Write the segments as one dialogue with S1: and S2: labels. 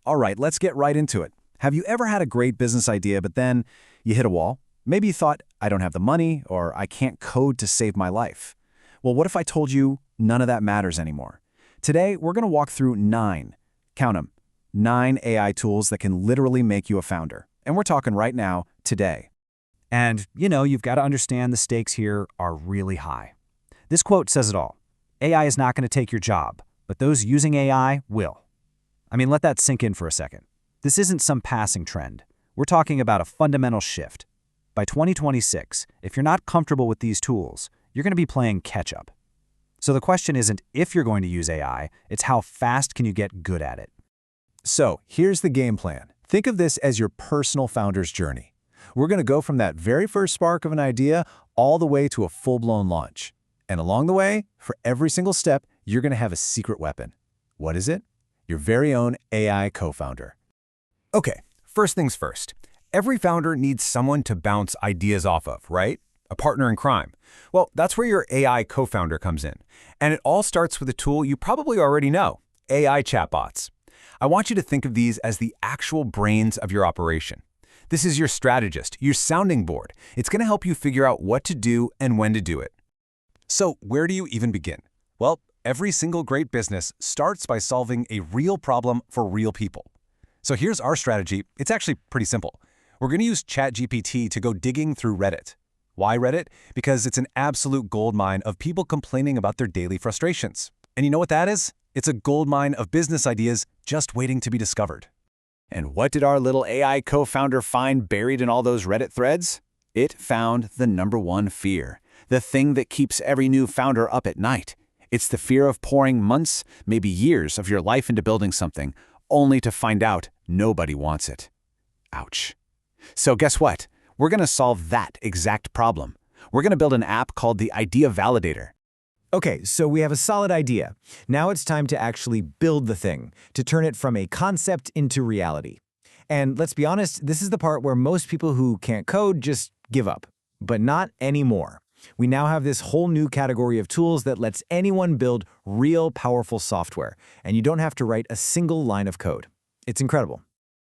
S1: All right, let's get right into it. Have you ever had a great business idea, but then you hit a wall? Maybe you thought, I don't have the money, or I can't code to save my life. Well, what if I told you none of that matters anymore? Today, we're going to walk through count them, 9 AI tools that can literally make you a founder. And we're talking right now, today. And, you've got to understand the stakes here are really high. This quote says it all. AI is not going to take your job, but those using AI will. I mean, let that sink in for a second. This isn't some passing trend. We're talking about a fundamental shift. By 2026, if you're not comfortable with these tools, you're going to be playing catch-up. So the question isn't if you're going to use AI, it's how fast can you get good at it. So here's the game plan. Think of this as your personal founder's journey. We're going to go from that very first spark of an idea all the way to a full-blown launch. And along the way, for every single step, you're going to have a secret weapon. What is it? Your very own AI co-founder.
S2: Okay, first things first. Every founder needs someone to bounce ideas off of, right? A partner in crime. Well, that's where your AI co-founder comes in. And it all starts with a tool you probably already know, AI chatbots. I want you to think of these as the actual brains of your operation. This is your strategist, your sounding board. It's going to help you figure out what to do and when to do it. So where do you even begin? Well, every single great business starts by solving a real problem for real people. So here's our strategy. It's actually pretty simple. We're going to use ChatGPT to go digging through Reddit. Why Reddit? Because it's an absolute goldmine of people complaining about their daily frustrations. And you know what that is? It's a goldmine of business ideas just waiting to be discovered.
S1: And what did our little AI co-founder find buried in all those Reddit threads? It found the #1 fear, the thing that keeps every new founder up at night. It's the fear of pouring months, maybe years of your life into building something, only to find out nobody wants it. Ouch. So guess what? We're going to solve that exact problem. We're going to build an app called the Idea Validator.
S3: Okay, so we have a solid idea. Now it's time to actually build the thing, to turn it from a concept into reality. And let's be honest, this is the part where most people who can't code just give up. But not anymore. We now have this whole new category of tools that lets anyone build real powerful software, and you don't have to write a single line of code. It's incredible.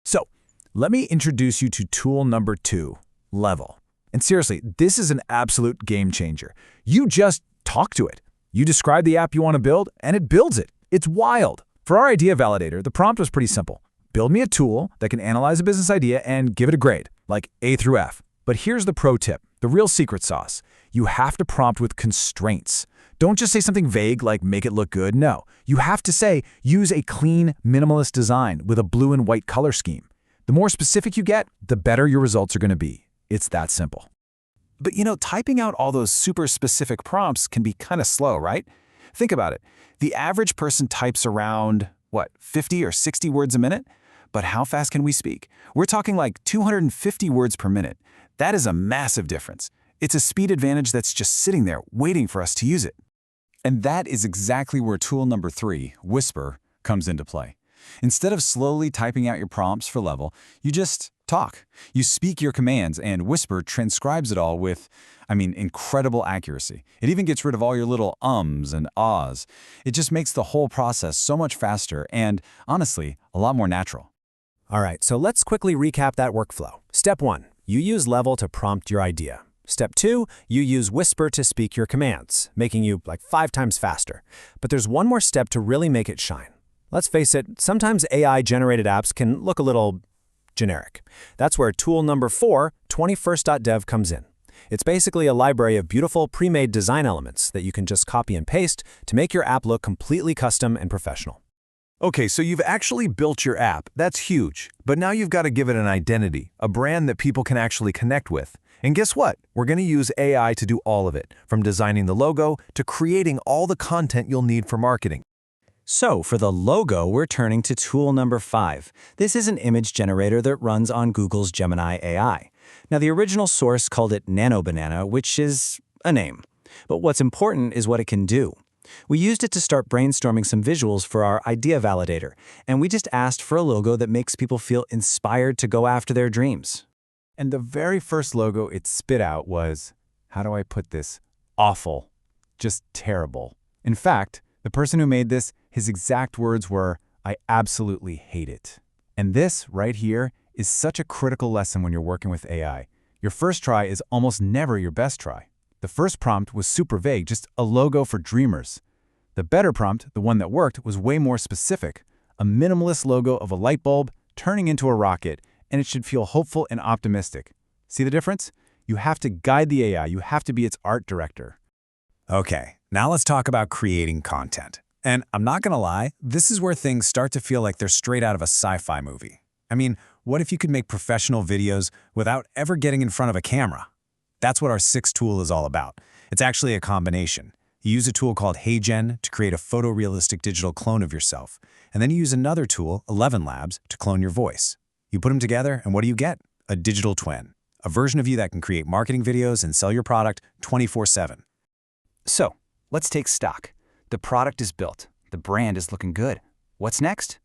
S1: So, let me introduce you to tool number 2, Level. And seriously, this is an absolute game changer. You just talk to it. You describe the app you want to build, and it builds it. It's wild. For our idea validator, the prompt was pretty simple. Build me a tool that can analyze a business idea and give it a grade, like A through F. But here's the pro tip, the real secret sauce. You have to prompt with constraints. Don't just say something vague like make it look good. No, you have to say use a clean, minimalist design with a blue and white color scheme. The more specific you get, the better your results are going to be. It's that simple. But typing out all those super specific prompts can be kind of slow, right? Think about it. The average person types around, 50 or 60 words a minute? But how fast can we speak? We're talking like 250 words per minute. That is a massive difference. It's a speed advantage that's just sitting there waiting for us to use it. And that is exactly where tool number 3, Whisper, comes into play. Instead of slowly typing out your prompts for Level, you just talk. You speak your commands, and Whisper transcribes it all with, incredible accuracy. It even gets rid of all your little ums and ahs. It just makes the whole process so much faster and, honestly, a lot more natural.
S3: All right, so let's quickly recap that workflow. Step 1, you use Level to prompt your idea. Step 2, you use Whisper to speak your commands, making you 5 times faster. But there's one more step to really make it shine. Let's face it, sometimes AI-generated apps can look a little generic. That's where tool number 4, 21st.dev, comes in. It's basically a library of beautiful pre-made design elements that you can just copy and paste to make your app look completely custom and professional.
S1: Okay, so you've actually built your app. That's huge. But now you've got to give it an identity, a brand that people can actually connect with. And guess what? We're going to use AI to do all of it, from designing the logo to creating all the content you'll need for marketing.
S3: So for the logo, we're turning to tool number 5. This is an image generator that runs on Google's Gemini AI. Now, the original source called it Nano Banana, which is a name. But what's important is what it can do. We used it to start brainstorming some visuals for our idea validator, and we just asked for a logo that makes people feel inspired to go after their dreams.
S1: And the very first logo it spit out was, how do I put this? Awful. Just terrible. In fact, the person who made this, his exact words were, I absolutely hate it.
S2: And this, right here, is such a critical lesson when you're working with AI. Your first try is almost never your best try. The first prompt was super vague, just a logo for dreamers. The better prompt, the one that worked, was way more specific. A minimalist logo of a light bulb turning into a rocket, and it should feel hopeful and optimistic. See the difference? You have to guide the AI. You have to be its art director.
S1: Okay, now let's talk about creating content. And I'm not gonna lie, this is where things start to feel like they're straight out of a sci-fi movie. I mean, what if you could make professional videos without ever getting in front of a camera? That's what our sixth tool is all about. It's actually a combination. You use a tool called HeyGen to create a photorealistic digital clone of yourself, and then you use another tool, 11 Labs, to clone your voice. You put them together, and what do you get? A digital twin, a version of you that can create marketing videos and sell your product 24/7.
S4: So, let's take stock. The product is built. The brand is looking good. What's next?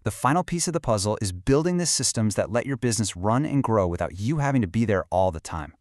S4: The final piece of the puzzle is building the systems that let your business run and grow without you having to be there all the time.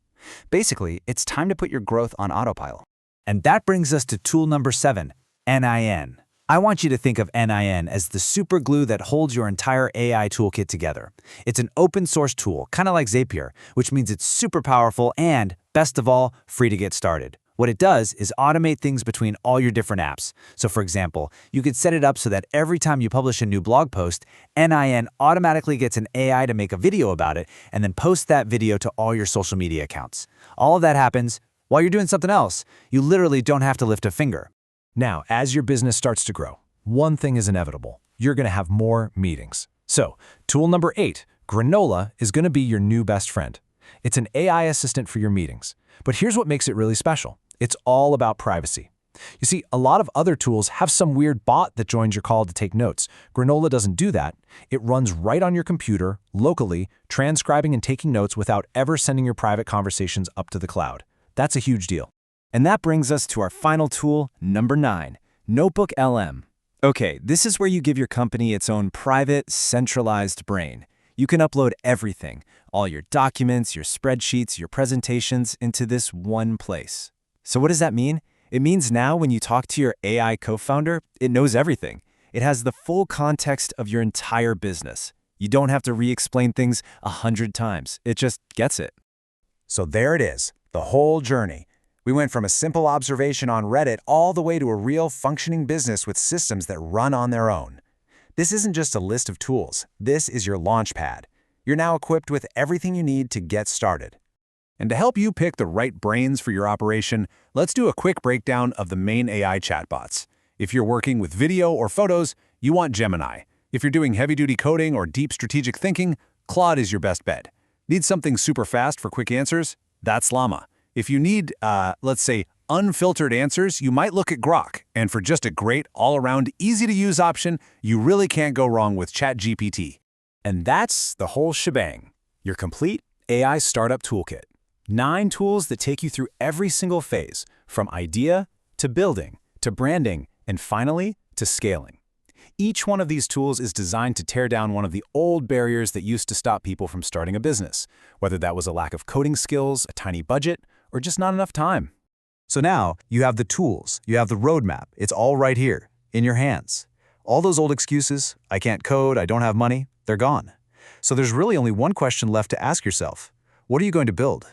S4: Basically, it's time to put your growth on autopilot.
S1: And that brings us to tool number 7, NIN. I want you to think of NIN as the super glue that holds your entire AI toolkit together. It's an open source tool, kind of like Zapier, which means it's super powerful and, best of all, free to get started. What it does is automate things between all your different apps. So for example, you could set it up so that every time you publish a new blog post, NIN automatically gets an AI to make a video about it and then post that video to all your social media accounts. All of that happens while you're doing something else. You literally don't have to lift a finger.
S3: Now, as your business starts to grow, one thing is inevitable. You're going to have more meetings. So, tool number 8, Granola, is going to be your new best friend. It's an AI assistant for your meetings. But here's what makes it really special. It's all about privacy. You see, a lot of other tools have some weird bot that joins your call to take notes. Granola doesn't do that. It runs right on your computer, locally, transcribing and taking notes without ever sending your private conversations up to the cloud. That's a huge deal.
S4: And that brings us to our final tool, number 9, Notebook LM. Okay, this is where you give your company its own private, centralized brain. You can upload everything, all your documents, your spreadsheets, your presentations, into this one place. So what does that mean? It means now when you talk to your AI co-founder, it knows everything. It has the full context of your entire business. You don't have to re-explain things 100 times. It just gets it.
S2: So there it is, the whole journey. We went from a simple observation on Reddit all the way to a real functioning business with systems that run on their own. This isn't just a list of tools. This is your launch pad. You're now equipped with everything you need to get started. And to help you pick the right brains for your operation, let's do a quick breakdown of the main AI chatbots. If you're working with video or photos, you want Gemini. If you're doing heavy-duty coding or deep strategic thinking, Claude is your best bet. Need something super fast for quick answers? That's Llama. If you need, let's say, unfiltered answers, you might look at Grok. And for just a great, all-around, easy-to-use option, you really can't go wrong with ChatGPT.
S3: And that's the whole shebang. Your complete AI startup toolkit. 9 tools that take you through every single phase, from idea to building, to branding, and finally, to scaling. Each one of these tools is designed to tear down one of the old barriers that used to stop people from starting a business, whether that was a lack of coding skills, a tiny budget, or just not enough time.
S1: So now you have the tools, you have the roadmap. It's all right here, in your hands. All those old excuses, I can't code, I don't have money, they're gone. So there's really only one question left to ask yourself. What are you going to build?